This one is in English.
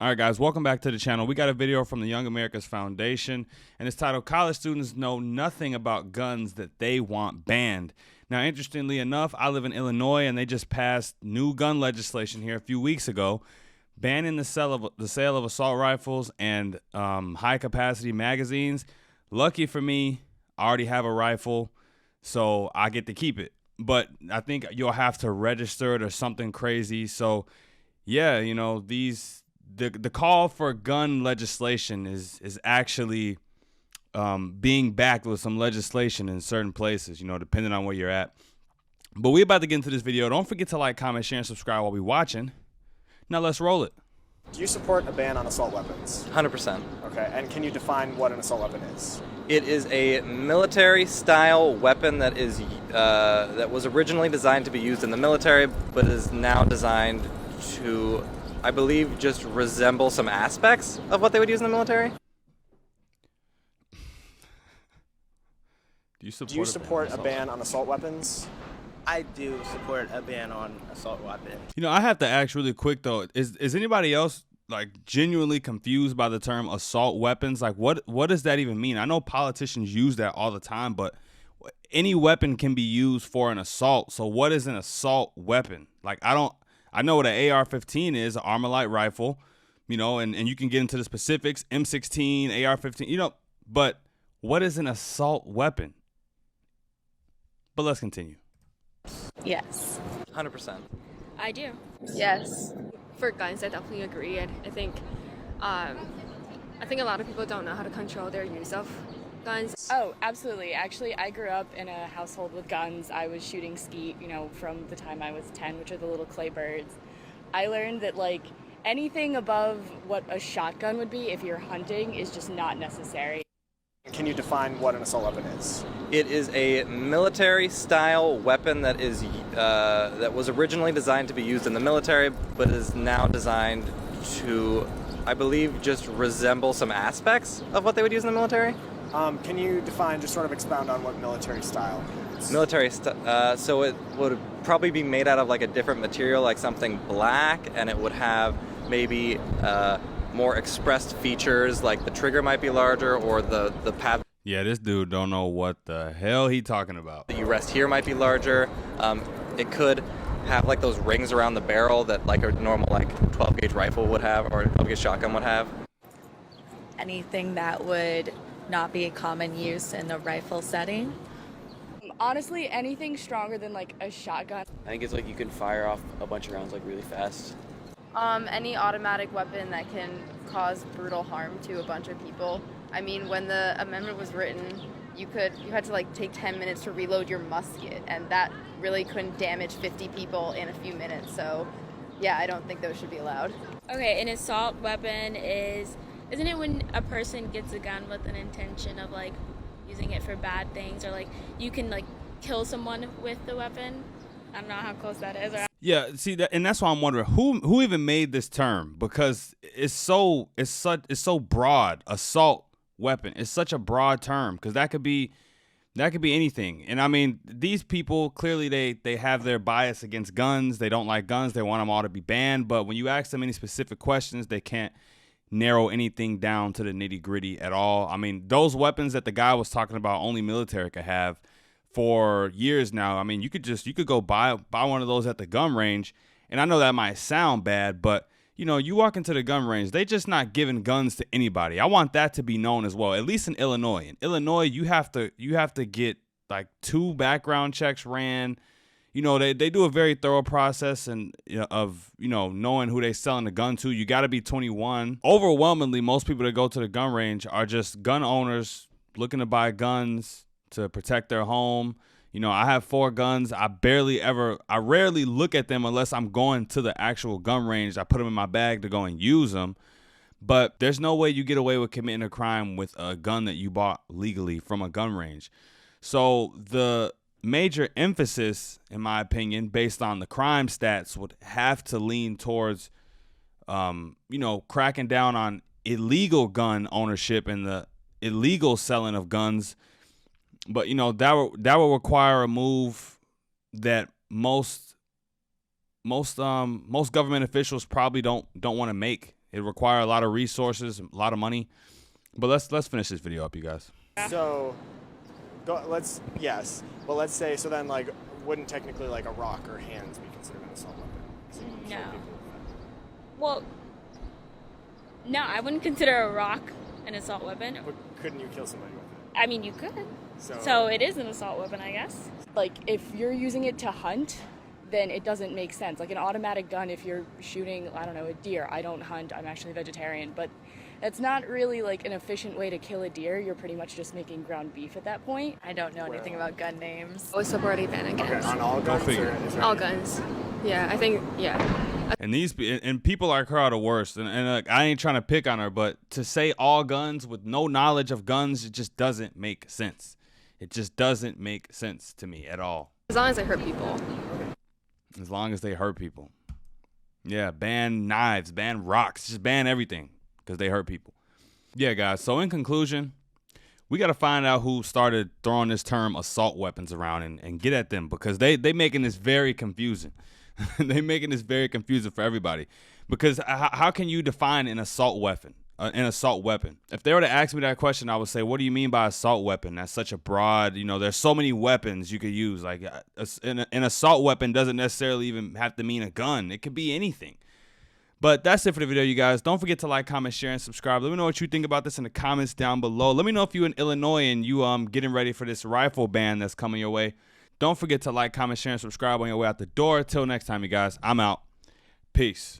All right, guys, welcome back to the channel. We got a video from the Young America's Foundation, and it's titled "College Students Know Nothing About Guns That They Want Banned." Now, interestingly enough, I live in Illinois, and they just passed new gun legislation here a few weeks ago, banning the sale of assault rifles and high-capacity magazines. Lucky for me, I already have a rifle, so I get to keep it. But I think you'll have to register it or something crazy. So, yeah, you know, the call for gun legislation is actually being backed with some legislation in certain places, you know, depending on where you're at. But we're about to get into this video. Don't forget to like, comment, share, and subscribe while we're watching. Now let's roll it. Do you support a ban on assault weapons? 100%. Okay, and can you define what an assault weapon is? It is a military-style weapon that was originally designed to be used in the military, but is now designed to, I believe, just resemble some aspects of what they would use in the military. Do you support a ban on assault weapons? I do support a ban on assault weapons. You know, I have to ask really quick though, is anybody else like genuinely confused by the term assault weapons? Like what does that even mean? I know politicians use that all the time, but any weapon can be used for an assault. So what is an assault weapon? Like I know what an AR-15 is, an armor light rifle, you know, and you can get into the specifics, M16, AR-15, you know, but what is an assault weapon? But let's continue. Yes. 100%. I do. Yes. For guns, I definitely agree. I think a lot of people don't know how to control their use of guns. Oh, absolutely. Actually, I grew up in a household with guns. I was shooting skeet, you know, from the time I was 10, which are the little clay birds. I learned that, like, anything above what a shotgun would be if you're hunting is just not necessary. Can you define what an assault weapon is? It is a military-style weapon that was originally designed to be used in the military, but is now designed to, I believe, just resemble some aspects of what they would use in the military. Can you define, just sort of expound on what military style means? So it would probably be made out of like a different material, like something black, and it would have maybe more expressed features, like the trigger might be larger, or the pad. Yeah, this dude don't know what the hell he talking about. That you rest here might be larger. It could have like those rings around the barrel that like a normal like 12 gauge rifle would have, or a 12 gauge shotgun would have. Anything that would not be a common use in the rifle setting. Honestly, anything stronger than, like, a shotgun. I think it's like you can fire off a bunch of rounds like really fast. Any automatic weapon that can cause brutal harm to a bunch of people. I mean, when the amendment was written, you had to like take 10 minutes to reload your musket, and that really couldn't damage 50 people in a few minutes. So, yeah, I don't think those should be allowed. Okay, an assault weapon isn't it when a person gets a gun with an intention of like using it for bad things, or like you can like kill someone with the weapon? I don't know how close that is. Yeah, see that, and that's why I'm wondering who even made this term, because it's so broad. Assault weapon, it's such a broad term, because that could be anything. And I mean, these people clearly they have their bias against guns. They don't like guns. They want them all to be banned. But when you ask them any specific questions, they can't narrow anything down to the nitty gritty at all. I mean, those weapons that the guy was talking about, only military could have for years now. I mean, you could go buy one of those at the gun range. And I know that might sound bad, but you know, you walk into the gun range, they just not giving guns to anybody. I want that to be known as well, at least in Illinois. In Illinois, you have to get like 2 background checks ran. You know, they do a very thorough process and of knowing who they selling the gun to. You got to be 21. Overwhelmingly, most people that go to the gun range are just gun owners looking to buy guns to protect their home. You know, I have 4 guns. I rarely look at them unless I'm going to the actual gun range. I put them in my bag to go and use them. But there's no way you get away with committing a crime with a gun that you bought legally from a gun range. So the major emphasis, in my opinion, based on the crime stats, would have to lean towards, cracking down on illegal gun ownership and the illegal selling of guns. But, you know, that will require a move that most government officials probably don't want to make. It require a lot of resources, a lot of money. But let's finish this video up, you guys. So, let's say, so then, like, wouldn't technically, like, a rock or hands be considered an assault weapon? 'Cause you kill No. people. Well, no, I wouldn't consider a rock an assault weapon. But couldn't you kill somebody with it? I mean, you could. So, So it is an assault weapon, I guess. Like, if you're using it to hunt, then it doesn't make sense. Like an automatic gun, if you're shooting, I don't know, a deer. I don't hunt, I'm actually vegetarian, but it's not really like an efficient way to kill a deer. You're pretty much just making ground beef at that point. I don't know anything about gun names. I would support a ban okay, against on all guns? figure. Or is there all any- guns. Yeah, I think, yeah. And and people like her are the worst. And like, I ain't trying to pick on her, but to say all guns with no knowledge of guns, it just doesn't make sense. It just doesn't make sense to me at all. As long as I hurt people. As long as they hurt people. Yeah, ban knives, ban rocks, just ban everything because they hurt people. Yeah, guys. So in conclusion, we got to find out who started throwing this term assault weapons around and get at them because they making this very confusing. They making this very confusing for everybody because how can you define an assault weapon? An assault weapon. If they were to ask me that question, I would say, what do you mean by assault weapon? That's such a broad, there's so many weapons you could use. Like an assault weapon doesn't necessarily even have to mean a gun. It could be anything. But that's it for the video, you guys. Don't forget to like, comment, share, and subscribe. Let me know what you think about this in the comments down below. Let me know if you're in Illinois and you getting ready for this rifle ban that's coming your way. Don't forget to like, comment, share, and subscribe on your way out the door. Till next time, you guys. I'm out. Peace.